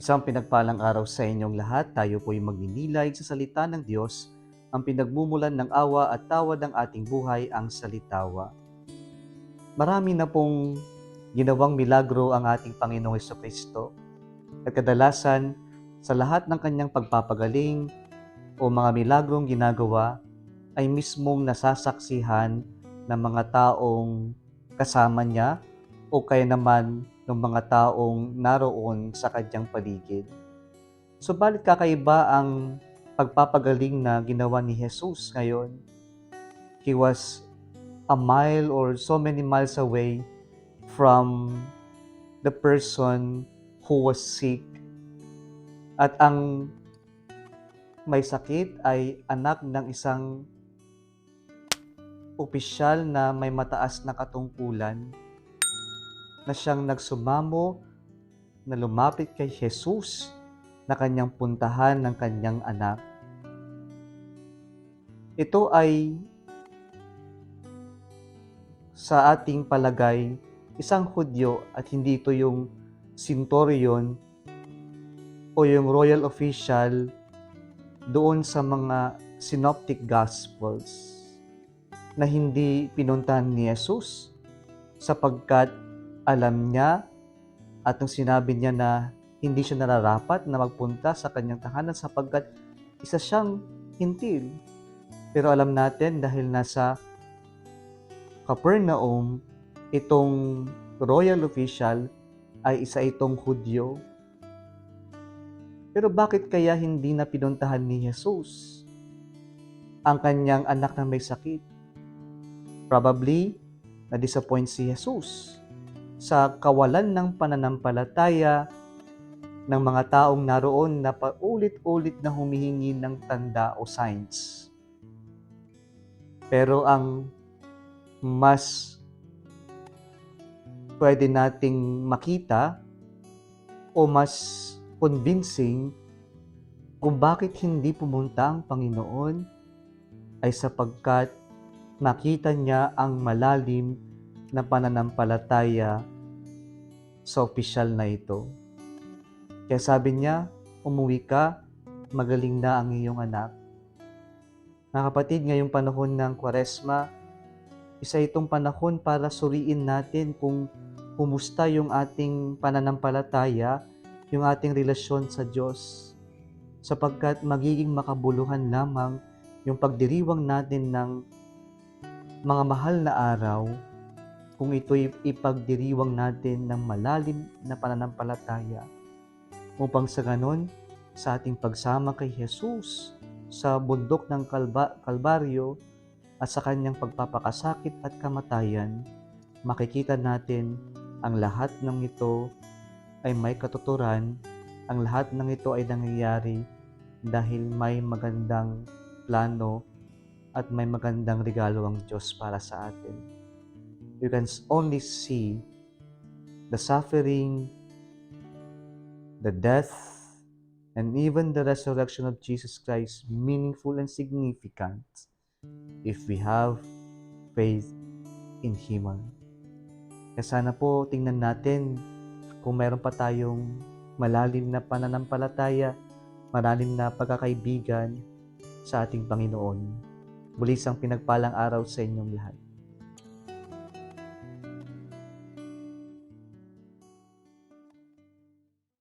Isang pinagpalang araw sa inyong lahat. Tayo po'y magninilay sa salita ng Diyos, ang pinagmumulan ng awa at tawad ng ating buhay, ang salitawa. Marami na pong ginawang milagro ang ating Panginoong Hesukristo. At kadalasan, sa lahat ng kanyang pagpapagaling o mga milagrong ginagawa, ay mismong nasasaksihan ng mga taong kasama niya o kaya naman ng mga taong naroon sa kanyang paligid. Subalit kakaiba ang pagpapagaling na ginawa ni Jesus ngayon. He was a mile or so many miles away from the person who was sick. At ang may sakit ay anak ng isang opisyal na may mataas na katungkulan na siyang nagsumamo na lumapit kay Jesus na kanyang puntahan ng kanyang anak. Ito ay sa ating palagay isang Hudyo at hindi ito yung centurion o yung royal official doon sa mga synoptic gospels na hindi pinuntahan ni Jesus sapagkat alam niya at nung sinabi niya na hindi siya nararapat na magpunta sa kanyang tahanan sapagkat isa siyang hintil. Pero alam natin dahil nasa Capernaum, itong royal official ay isa itong Hudyo. Pero bakit kaya hindi na pinuntahan ni Jesus ang kanyang anak na may sakit? Probably, na-disappoint si Jesus sa kawalan ng pananampalataya ng mga taong naroon na paulit-ulit na humihingi ng tanda o signs. Pero ang mas pwede nating makita o mas convincing kung bakit hindi pumunta ang Panginoon ay sapagkat nakita niya ang malalim na pananampalataya sa opisyal na ito. Kaya sabi niya, umuwi ka, magaling na ang iyong anak. Mga kapatid, ngayong panahon ng Kwaresma, isa itong panahon para suriin natin kung kumusta yung ating pananampalataya, yung ating relasyon sa Diyos. Sapagkat magiging makabuluhan lamang yung pagdiriwang natin ng mga mahal na araw kung ito'y ipagdiriwang natin ng malalim na pananampalataya upang sa ganon, sa ating pagsama kay Jesus sa bundok ng Kalbaryo at sa kanyang pagpapakasakit at kamatayan, makikita natin ang lahat ng ito ay may katuturan, ang lahat ng ito ay nangyayari dahil may magandang plano at may magandang regalo ang Diyos para sa atin. You can only see the suffering, the death, and even the resurrection of Jesus Christ meaningful and significant if we have faith in Him. Kaya sana po tingnan natin kung meron pa tayong malalim na pananampalataya, malalim na pagkakaibigan sa ating Panginoon. Muli isang pinagpalang araw sa inyong lahat.